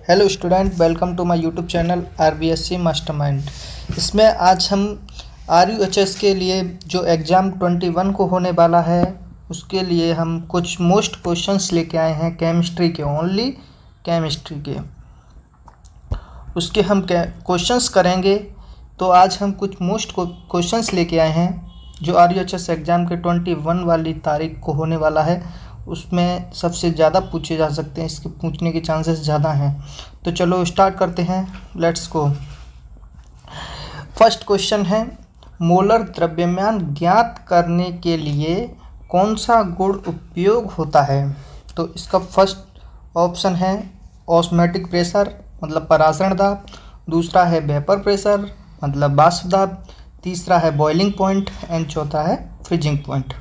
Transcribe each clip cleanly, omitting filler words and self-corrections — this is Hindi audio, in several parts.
Hello student, welcome to my YouTube channel RBSC mastermind. इसमें आज हम RUHS के लिए जो एग्ज़ाम 21 को होने वाला है उसके लिए हम कुछ मोस्ट क्वेश्चंस लेके आए हैं केमिस्ट्री के, ओनली केमिस्ट्री के। उसके हम क्वेश्चंस करेंगे। तो आज हम कुछ मोस्ट क्वेश्चंस लेके आए हैं जो RUHS एग्ज़ाम के 21 वाली तारीख को होने वाला है। उसमें सबसे ज़्यादा पूछे जा सकते हैं, इसके पूछने के चांसेस ज़्यादा हैं। तो चलो स्टार्ट करते हैं, लेट्स गो। फर्स्ट क्वेश्चन है, मोलर द्रव्यमान ज्ञात करने के लिए कौन सा गुण उपयोग होता है? तो इसका फर्स्ट ऑप्शन है ऑस्मोटिक प्रेशर मतलब परासरण दाब, दूसरा है वेपर प्रेशर मतलब वाष्प दाब, तीसरा है बॉइलिंग पॉइंट एंड चौथा है फ्रीजिंग पॉइंट।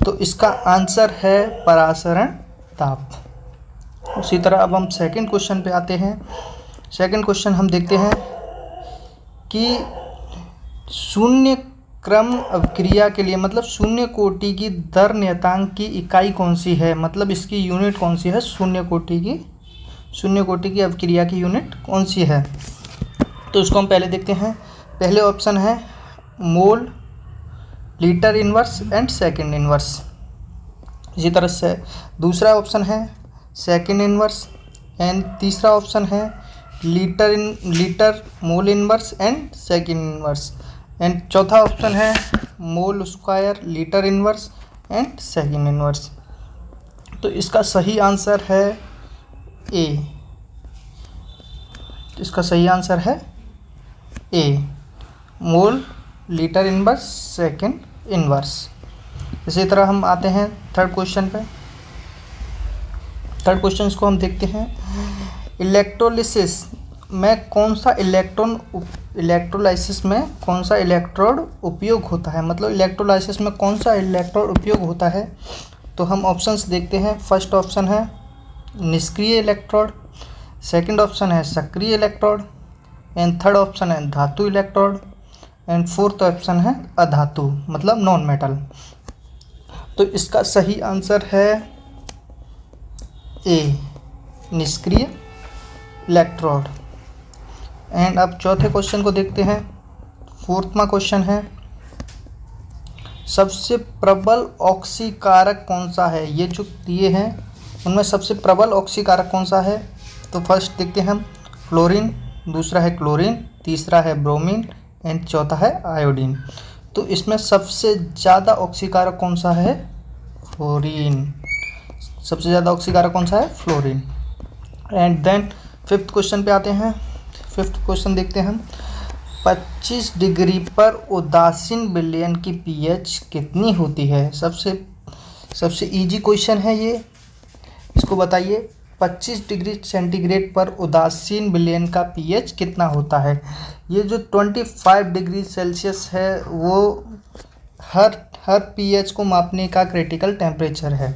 तो इसका आंसर है परासरण दाब। उसी तरह अब हम सेकंड क्वेश्चन पे आते हैं। सेकंड क्वेश्चन हम देखते हैं कि शून्य क्रम अभिक्रिया के लिए मतलब शून्य कोटि की दर नियतांक की इकाई कौन सी है, मतलब इसकी यूनिट कौन सी है? शून्य कोटि की अभिक्रिया की यूनिट कौन सी है? तो इसको हम पहले देखते हैं। पहले ऑप्शन है mole, litre inverse and second inverse. इसी तरह से दूसरा ऑप्शन है सेकंड इनवर्स एंड तीसरा ऑप्शन है litre mole inverse and second inverse and चौथा ऑप्शन है mole square litre inverse and second inverse. तो इसका सही आंसर है ए। इसका सही आंसर है A, mole litre inverse second inverse. इसी तरह हम आते हैं थर्ड क्वेश्चन पे। थर्ड क्वेश्चन को हम देखते हैं, इलेक्ट्रोलाइसिस में कौन सा इलेक्ट्रोलाइसिस में कौन सा इलेक्ट्रोड उपयोग होता है, मतलब इलेक्ट्रोलाइसिस में कौन सा इलेक्ट्रोड उपयोग होता है? तो हम ऑप्शंस देखते हैं। फर्स्ट ऑप्शन है निष्क्रिय इलेक्ट्रोड, सेकंड ऑप्शन है सक्रिय इलेक्ट्रोड एंड थर्ड ऑप्शन है धातु इलेक्ट्रोड एंड फोर्थ ऑप्शन है अधातु मतलब नॉन मेटल। तो इसका सही आंसर है ए, निष्क्रिय इलेक्ट्रोड। एंड अब चौथे क्वेश्चन को देखते हैं। फोर्थवा क्वेश्चन है, सबसे प्रबल ऑक्सीकारक कौन सा है? ये जो दिए हैं उनमें सबसे प्रबल ऑक्सीकारक कौन सा है? तो फर्स्ट देखते हैं हम फ्लोरीन, दूसरा है क्लोरीन, तीसरा है ब्रोमीन एंड चौथा है आयोडीन। तो इसमें सबसे ज़्यादा ऑक्सीकारक कौन सा है? फ्लोरीन। सबसे ज़्यादा ऑक्सीकारक कौन सा है? Fluorine. And then fifth question पे आते हैं। फिफ्थ क्वेश्चन देखते हैं हम, 25 डिग्री पर उदासीन विलयन की pH कितनी होती है? सबसे इजी क्वेश्चन है ये। इसको बताइए 25 डिग्री सेंटीग्रेड पर उदासीन विलयन का pH कितना होता है? ये जो 25 डिग्री सेल्सियस है वो हर pH को मापने का क्रिटिकल टेम्परेचर है।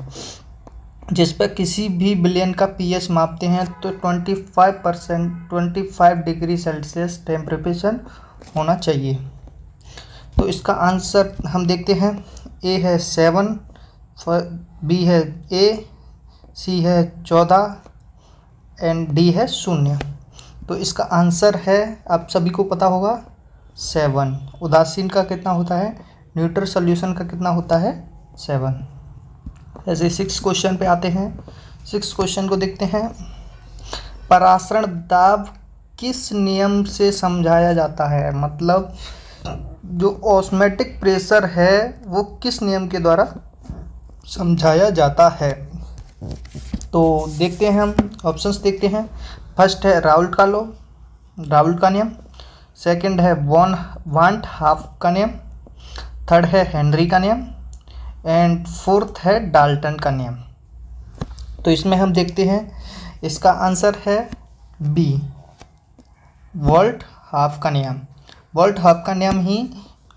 जिस पर किसी भी विलयन का pH मापते हैं तो 25 डिग्री सेल्सियस टेम्परेचर होना चाहिए। तो इसका आंसर हम देखते हैं। ए है 7, बी है ए, सी है 14 एंड डी है 0। तो इसका आंसर है, आप सभी को पता होगा, 7। उदासीन का कितना होता है? न्यूट्रल सॉल्यूशन का कितना होता है? 7। ऐसे 6 क्वेश्चन पे आते हैं। 6 क्वेश्चन को देखते हैं, परासरण दाब किस नियम से समझाया जाता है? मतलब जो ऑस्मोटिक प्रेशर है वो किस नियम के द्वारा समझाया जाता है? तो देखते हैं हम ऑप्शंस देखते हैं। फर्स्ट है राउल्ट का नियम, सेकंड है वांट हाफ का नियम, थर्ड है हेनरी का नियम एंड फोर्थ है डाल्टन का नियम। तो इसमें हम देखते हैं, इसका आंसर है बी, वॉल्ट हाफ का नियम। वॉल्ट हाफ का नियम ही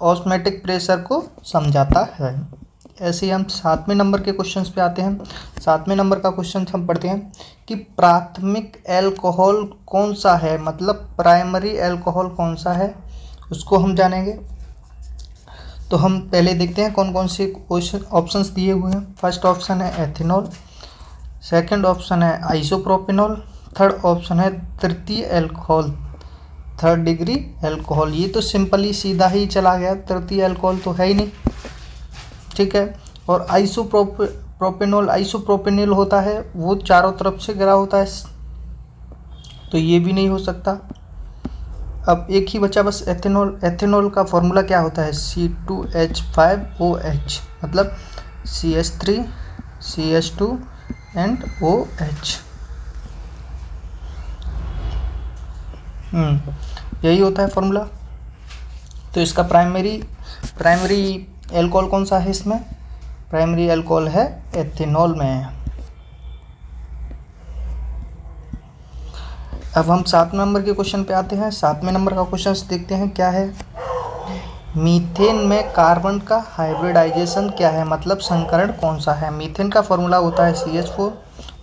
ऑस्मोटिक प्रेशर को समझाता है। ऐसे ही हम 7वें नंबर के क्वेश्चंस पे आते हैं। 7वें नंबर का क्वेश्चन हम पढ़ते हैं कि प्राथमिक अल्कोहल कौन सा है, मतलब प्राइमरी अल्कोहल कौन सा है, उसको हम जानेंगे। तो हम पहले देखते हैं कौन कौन से क्वेश्चन ऑप्शंस दिए हुए हैं। फर्स्ट ऑप्शन है एथेनॉल, सेकंड ऑप्शन है आइसोप्रोपेनॉल, थर्ड ऑप्शन है तृतीय एल्कोहल, थर्ड डिग्री एल्कोहल। ये तो सिंपली सीधा ही चला गया, तृतीय एल्कोहल तो है ही नहीं, ठीक है। और आइसोप्रोपेनॉल, आइसोप्रोपेनिल होता है वो चारों तरफ से घिरा होता है, तो ये भी नहीं हो सकता। अब एक ही बचा बस एथेनॉल। एथेनॉल का फॉर्मूला क्या होता है? C2H5OH, मतलब CH3 CH2 एंड OH। यही होता है फॉर्मूला। तो इसका प्राइमरी एल्कोहल कौन सा है? इसमें प्राइमरी एल्कोहल है एथेनॉल में। अब हम 7 नंबर के क्वेश्चन पे आते हैं। 7वें नंबर का क्वेश्चन देखते हैं क्या है। मीथेन में कार्बन का हाइब्रिडाइजेशन क्या है, मतलब संकरण कौन सा है? मीथेन का फॉर्मूला होता है CH4,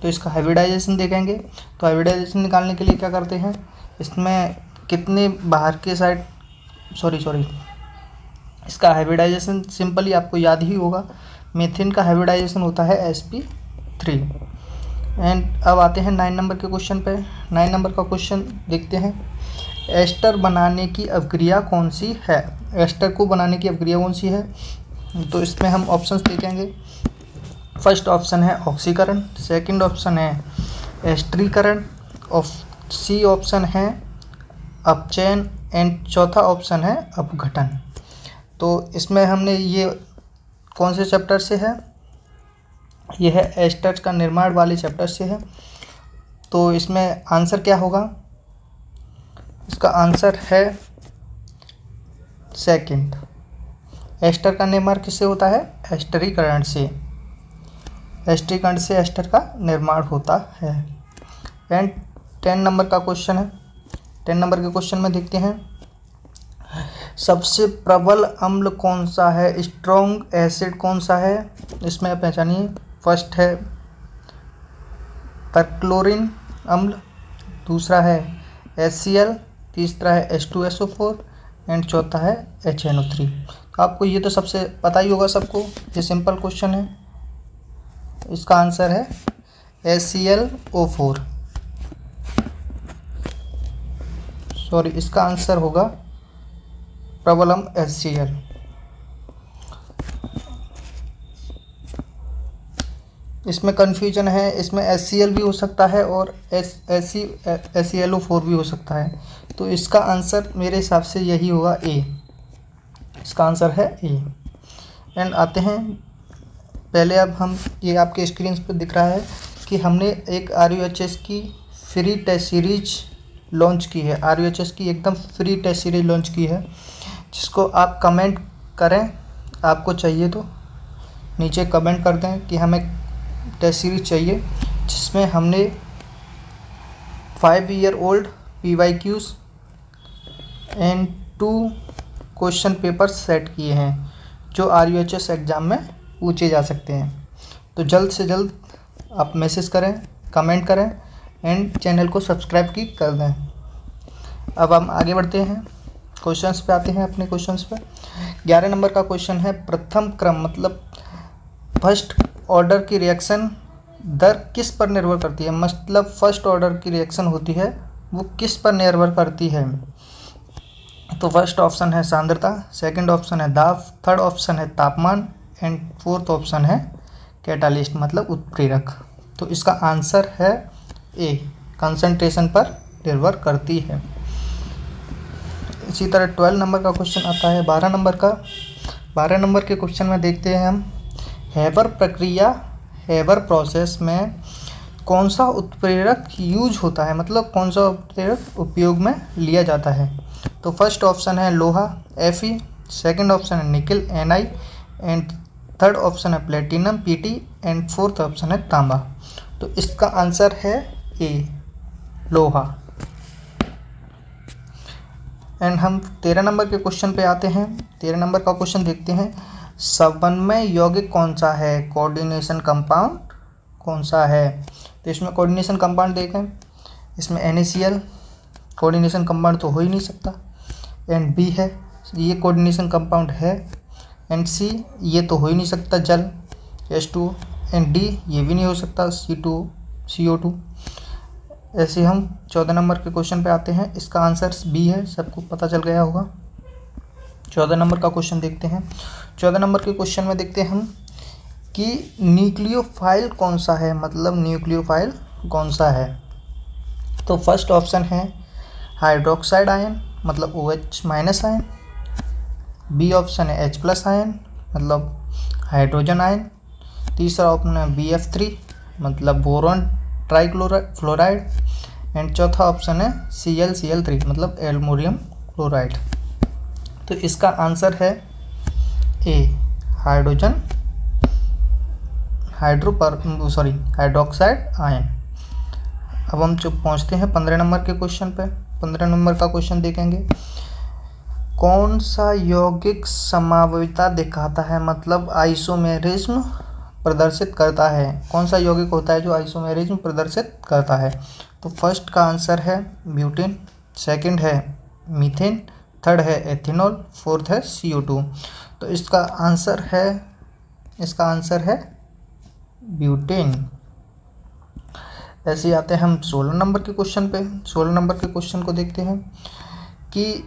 तो इसका हाइब्रिडाइजेशन देखेंगे। तो हाइब्रिडाइजेशन निकालने के लिए क्या करते हैं, इसमें कितने बाहर के साइड इसका हाइब्रिडाइजेशन सिंपली आपको याद ही होगा। मीथेन का हाइब्रिडाइजेशन होता है sp3। एंड अब आते हैं 9 नंबर के क्वेश्चन पे। 9 नंबर का क्वेश्चन देखते हैं। एस्टर बनाने की अभिक्रिया कौन सी है? एस्टर को बनाने की अभिक्रिया कौन सी है? तो इसमें हम ऑप्शंस देखेंगे। फर्स्ट ऑप्शन है ऑक्सीकरण, सेकंड ऑप्शन है एस्टरीकरण, और सी ऑप्शन है अपचयन, एंड चौथा ऑप्शन है अपघटन। तो इसमें हमने ये कौन से चैप्टर से है? यह है एस्टर का निर्माण वाले चैप्टर से है। तो इसमें आंसर क्या होगा? इसका आंसर है सेकंड। एस्टर का निर्माण किससे होता है? एस्टरीकरण से। एस्टरीकरण से एस्टर का निर्माण होता है। एंड 10 नंबर का क्वेश्चन है। 10 नंबर के क्वेश्चन में देखते हैं, सबसे प्रबल अम्ल कौन सा है, स्ट्रॉन्ग एसिड कौन सा है? इसमें पहचानिए। फर्स्ट है परक्लोरिन अम्ल, दूसरा है HCl, तीसरा है H2SO4 एंड चौथा है HNO3। तो आपको ये तो सबसे पता ही होगा सबको, ये सिंपल क्वेश्चन है। इसका आंसर है HClO4, इसका आंसर होगा प्रबल अम्ल HCl। इसमें कन्फ्यूजन है, इसमें HCl भी हो सकता है और HClO4 भी हो सकता है। तो इसका आंसर मेरे हिसाब से यही होगा A। इसका आंसर है A। एंड आते हैं, पहले अब हम ये आपके स्क्रीन पर दिख रहा है कि हमने एक RUHS की फ्री टेस्ट सीरीज लॉन्च की है। RUHS की एकदम फ्री टेस्ट सीरीज लॉन्च की है, जिसको आप कमेंट करें, आपको चाहिए तो नीचे कमेंट कर दें कि हमें टेस्ट सीरीज चाहिए, जिसमें हमने 5 year old PYQs and 2 question paper set किए हैं, जो RUHS एग्ज़ाम में पूछे जा सकते हैं। तो जल्द से जल्द आप मैसेज करें, कमेंट करें एंड चैनल को सब्सक्राइब की कर दें। अब हम आगे बढ़ते हैं, क्वेश्चंस पे आते हैं अपने क्वेश्चंस पे। 11 नंबर का क्वेश्चन है, प्रथम क्रम मतलब फर्स्ट ऑर्डर की रिएक्शन दर किस पर निर्भर करती है? मतलब फर्स्ट ऑर्डर की रिएक्शन होती है वो किस पर निर्भर करती है? तो फर्स्ट ऑप्शन है सांद्रता, सेकंड ऑप्शन है दाब, थर्ड ऑप्शन है तापमान एंड फोर्थ ऑप्शन है कैटालिस्ट मतलब उत्प्रेरक। तो इसका आंसर है ए, कंसंट्रेशन पर निर्भर करती है। इसी तरह 12 नंबर का क्वेश्चन आता है। 12 नंबर का 12 नंबर के क्वेश्चन में देखते हैं हम, हेबर प्रक्रिया, हेबर प्रोसेस में कौन सा उत्प्रेरक यूज होता है, मतलब कौन सा उत्प्रेरक उपयोग में लिया जाता है? तो फर्स्ट ऑप्शन है लोहा Fe, सेकंड ऑप्शन है निकल Ni एंड थर्ड ऑप्शन है platinum Pt and fourth option है तांबा। तो इसका आंसर है ए, लोहा। एंड हम 13 नंबर के क्वेश्चन पे आते हैं। 13 नंबर का क्वेश्चन देखते हैं, समन्वय यौगिक कौन सा है, कोऑर्डिनेशन कंपाउंड कौन सा है? तो इसमें कोऑर्डिनेशन कंपाउंड देखें, इसमें NaCl कोऑर्डिनेशन कंपाउंड तो हो ही नहीं सकता, एंड B है ये कोऑर्डिनेशन कंपाउंड है, एंड C ये तो हो ही नहीं सकता जल H2, एंड D ये भी नहीं हो सकता CO2। ऐसे हम 14 नंबर के क्वेश्चन पे आते हैं। इसका आंसर बी है, सबको पता चल गया होगा। 14 नंबर का क्वेश्चन देखते हैं। 14 नंबर के क्वेश्चन में देखते हैं हम कि न्यूक्लियोफाइल कौन सा है, मतलब न्यूक्लियोफाइल कौन सा है। तो फर्स्ट ऑप्शन है हाइड्रोक्साइड आयन, मतलब OH minus ion. B option है H+ आयन, मतलब हाइड्रोजन आयन। तीसरा ऑप्शन है BF3, मतलब बोरॉन ट्राइक्लोराइड। एंड चौथा ऑप्शन है ClCl3, मतलब एल्युमिनियम क्लोराइड। तो इसका आंसर है ए, हाइड्रोक्साइड आयन। अब हम जो पहुंचते हैं 15 नंबर के क्वेश्चन पे। 15 नंबर का क्वेश्चन देखेंगे, कौन सा यौगिक समवायिता दिखाता है, मतलब आइसोमेरिज्म प्रदर्शित करता है। कौन सा यौगिक होता है जो आइसोमेरिज्म प्रदर्शित करता है। तो फर्स्ट का आंसर है ब्यूटेन, सेकंड है मीथेन, थर्ड है एथेनॉल, फोर्थ है CO2। तो इसका आंसर है ब्यूटेन। ऐसे आते हैं हम 16 नंबर के क्वेश्चन पे। 16 नंबर के क्वेश्चन को देखते हैं कि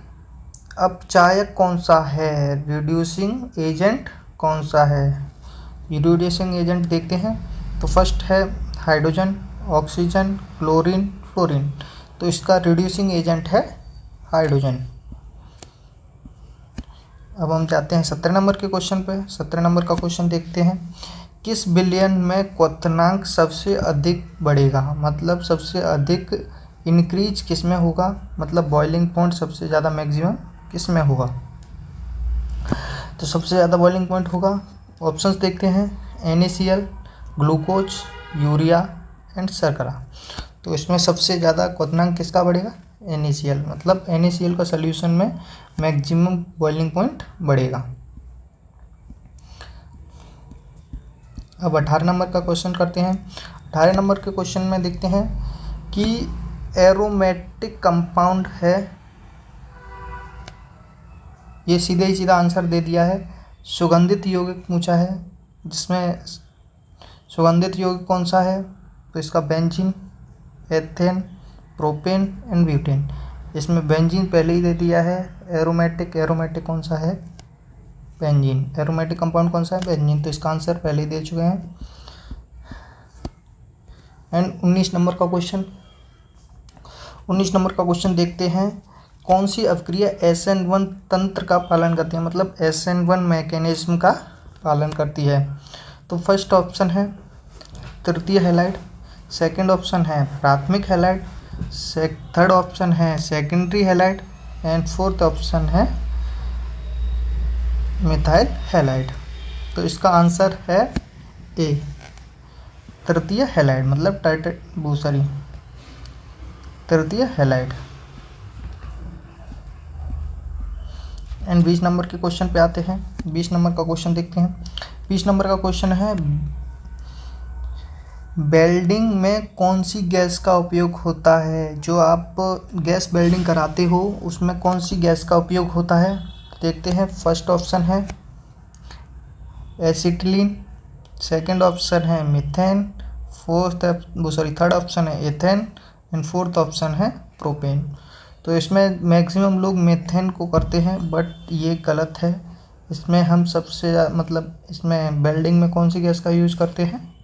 अपचायक कौन सा है, रिड्यूसिंग एजेंट कौन सा है। रिड्यूसिंग एजेंट देखते हैं। तो फर्स्ट है हाइड्रोजन, ऑक्सीजन, क्लोरीन, फ्लोरीन। तो इसका रिड्यूसिंग एजेंट है हाइड्रोजन। अब हम जाते हैं 17 नंबर के क्वेश्चन पे। 17 नंबर का क्वेश्चन देखते हैं, किस विलयन में क्वथनांक सबसे अधिक बढ़ेगा, मतलब सबसे अधिक इंक्रीज किस में होगा, मतलब बॉइलिंग पॉइंट सबसे ज़्यादा मैक्सिमम किस में होगा। तो सबसे ज़्यादा बॉइलिंग पॉइंट होगा, ऑप्शंस देखते हैं, NaCl, ग्लूकोज, यूरिया एंड शर्करा। तो इसमें सबसे ज़्यादा क्वथनांक किसका बढ़ेगा, NaCl, मतलब NaCl का सॉल्यूशन में मैक्सिमम बॉइलिंग पॉइंट बढ़ेगा। अब 18 नंबर का क्वेश्चन करते हैं। 18 नंबर के क्वेश्चन में देखते हैं कि एरोमेटिक कंपाउंड है, ये सीधे ही सीधा आंसर दे दिया है। सुगंधित यौगिक पूछा है, जिसमें सुगंधित यौगिक कौन सा है। तो इसका benzene, ethane, propane and butane. इसमें बेंजीन पहले ही दे दिया है। एरोमेटिक कौन सा है, बेंजीन। एरोमेटिक कंपाउंड कौन सा है, बेंजीन। तो इसका आंसर पहले ही दे चुके हैं। एंड 19 नंबर का क्वेश्चन, 19 नंबर का क्वेश्चन देखते हैं, कौन सी अभिक्रिया SN1 तंत्र का पालन करती है, मतलब SN1 मैकेनिज्म का पालन करती है। तो फर्स्ट ऑप्शन है तृतीय हैलाइड, सेकंड ऑप्शन है प्राथमिक हैलाइड, थर्ड ऑप्शन है secondary halide and fourth option है मिथाइल हैलाइड। तो इसका आंसर है ए, तृतीय हैलाइड, मतलब तृतीय हैलाइड। एंड 20 नंबर के क्वेश्चन पे आते हैं। 20 नंबर का क्वेश्चन देखते हैं। 20 नंबर का क्वेश्चन है, वेल्डिंग में कौन सी गैस का उपयोग होता है, जो आप गैस वेल्डिंग कराते हो उसमें कौन सी गैस का उपयोग होता है। देखते हैं। फर्स्ट ऑप्शन है एसिटिलीन, सेकंड ऑप्शन है मीथेन, थर्ड ऑप्शन है एथेन एंड फोर्थ ऑप्शन है प्रोपेन। तो इसमें मैक्सिमम लोग मीथेन को करते हैं, बट ये गलत है। इसमें हम मतलब इसमें वेल्डिंग में कौन सी गैस का यूज़ करते हैं,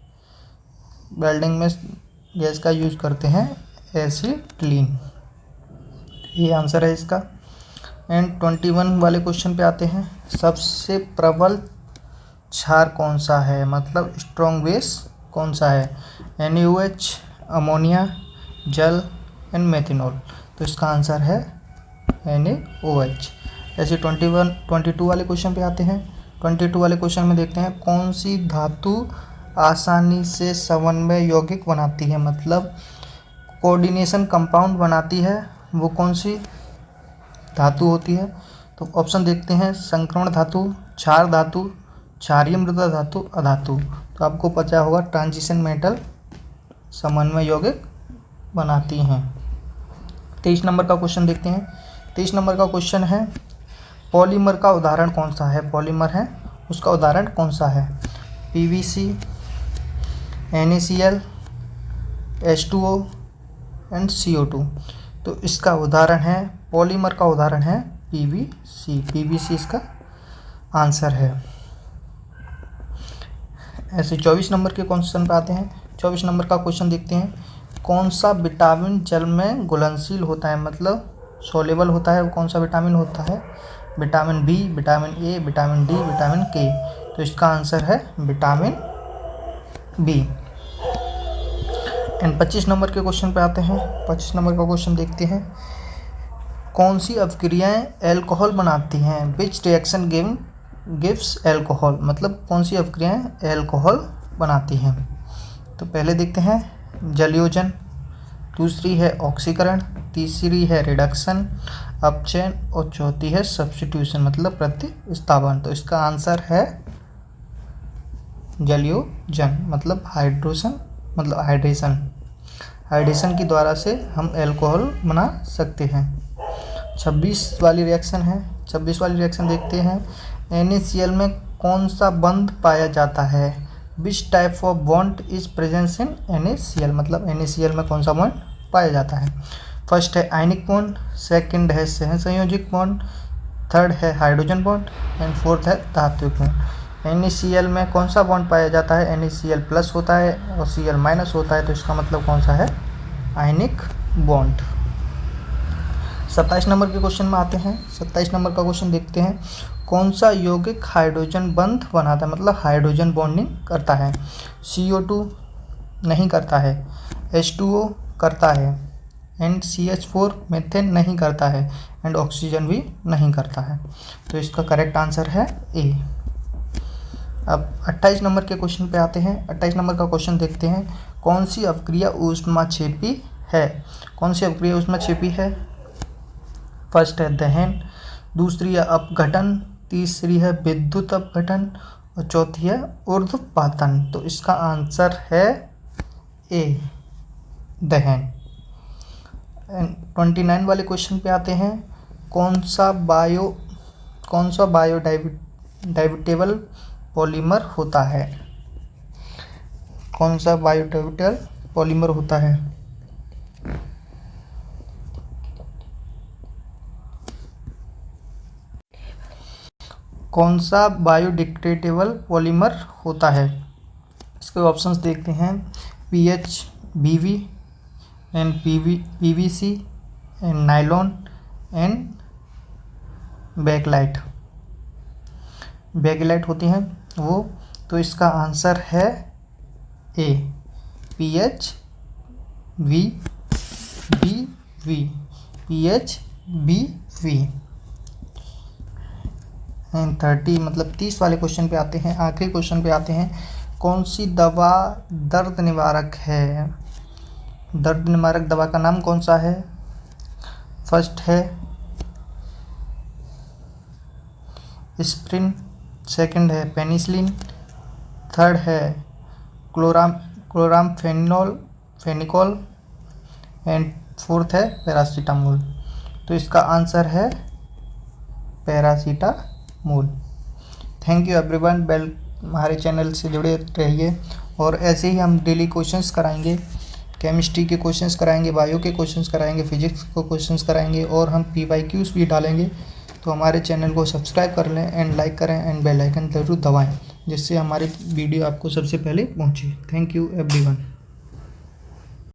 वेल्डिंग में गैस का यूज़ करते हैं एसिटिलीन। ये आंसर है इसका। एंड 21 वाले क्वेश्चन पे आते हैं, सबसे प्रबल क्षार कौन सा है, मतलब स्ट्रॉन्ग बेस कौन सा है। NaOH, अमोनिया, जल एंड मेथनॉल। तो इसका आंसर है NaOH। ऐसे 22 वाले क्वेश्चन पे आते हैं। 22 वाले क्वेश्चन में देखते हैं, कौन सी धातु आसानी से समन्वय यौगिक बनाती है, मतलब कोऑर्डिनेशन कंपाउंड बनाती है, वो कौन सी धातु होती है। तो ऑप्शन देखते हैं, संक्रमण धातु, क्षार धातु, क्षारीय मृदा धातु, अधातु। तो आपको पता होगा ट्रांजिशन मेटल समन्वय यौगिक बनाती हैं। 23 नंबर का क्वेश्चन देखते हैं। 23 नंबर का क्वेश्चन है, पॉलीमर का उदाहरण कौन सा है, पॉलीमर है उसका उदाहरण कौन सा है। PVC, NaCl, H2O, and CO2। तो इसका उदाहरण है, पॉलीमर का उदाहरण है PVC। PVC इसका आंसर है। ऐसे 24 नंबर के क्वेश्चन पे आते हैं। 24 नंबर का क्वेश्चन देखते हैं। कौन सा विटामिन जल में घुलनशील होता है, मतलब सोलेबल होता है, वो कौन सा विटामिन होता है? Vitamin B, vitamin A, vitamin D, vitamin K. तो इसका आंसर है विटामिन बी। एंड 25 नंबर के क्वेश्चन पे आते हैं। 25 नंबर का क्वेश्चन देखते हैं। कौन सी अभिक्रियाएं एल्कोहल बनाती हैं? विच रिएक्शन गिव्स एल्कोहल, मतलब कौन सी अभिक्रियाएं एल्कोहल बनाती हैं? तो पहले देखते हैं जलयोजन, दूसरी है ऑक्सीकरण, तीसरी है रिडक्शन, अपचयन और चौथी है सब्स्टिट्यूशन, मतलब प्रतिस्थापन। तो इसका आंसर है जलयोजन, मतलब हाइड्रेशन, मतलब हाइड्रेशन की द्वारा से हम एल्कोहल बना सकते हैं। 26 वाली रिएक्शन है। 26 वाली रिएक्शन देखते हैं। NaCl में कौन सा बंध पाया जाता है? Which type of bond is presence in NaCl, मतलब NaCl में कौन सा बॉन्ड पाया जाता है? फर्स्ट है आयनिक बॉन्ड, सेकंड है सहसंयोजक बॉन्ड, थर्ड है हाइड्रोजन बॉन्ड एंड फोर्थ है धात्विक बॉन्ड। NaCl में कौन सा बॉन्ड पाया जाता है? NaCl प्लस होता है और Cl माइनस होता है, तो इसका मतलब कौन सा है? Ionic bond. 27 नंबर के क्वेश्चन में आते हैं। 27 नंबर का क्वेश्चन देखते हैं। कौन सा यौगिक हाइड्रोजन बंध बनाता है, मतलब हाइड्रोजन बॉन्डिंग करता है? CO2 नहीं करता है, H2O करता है, एंड CH4 मीथेन नहीं करता है, एंड ऑक्सीजन भी नहीं करता है। तो इसका करेक्ट आंसर है ए। अब 28 नंबर के क्वेश्चन पे आते हैं। 28 नंबर का क्वेश्चन देखते हैं। कौन सी अभिक्रिया ऊष्माक्षेपी है? कौन सी अभिक्रिया ऊष्माक्षेपी है? फर्स्ट है दहन, दूसरी है अपघटन, तीसरी है विद्युत अपघटन और चौथी है ऊर्ध्वपातन। तो इसका आंसर है ए, दहन। 29 वाले क्वेश्चन पे आते हैं। कौन सा बायोडाइग्रेडेबल पॉलीमर होता है? कौन सा बायोडाइग्रेडेबल पॉलीमर होता है? कौन सा बायोडिग्रेडेबल पॉलीमर होता है? इसके ऑप्शंस देखते हैं। PHBV and PVC and nylon and bakelite होती हैं वो। तो इसका आंसर है ए, PHBV। एंड 30 मतलब 30 वाले क्वेश्चन पे आते हैं। आखिरी क्वेश्चन पे आते हैं। कौन सी दवा दर्द निवारक है? दर्द निवारक दवा का नाम कौन सा है? फर्स्ट है एस्पिरिन, सेकंड है पेनिसिलिन, थर्ड है क्लोरामफेनिकोल एंड फोर्थ है पैरासीटामोल। तो इसका आंसर है पैरासीटामोल। Thank you everyone. हमारे चैनल से जुड़े रहिए और ऐसे ही हम डेली क्वेश्चंस कराएंगे। केमिस्ट्री के क्वेश्चंस कराएंगे, बायो के क्वेश्चंस कराएंगे, फिजिक्स को क्वेश्चंस कराएंगे और हम PYQs भी डालेंगे। तो हमारे चैनल को सब्सक्राइब कर लें एंड लाइक करें एंड बेल आइकन जरूर दबाएं, जिससे हमारी वीडियो आपको सबसे पहले पहुंचे। Thank you everyone.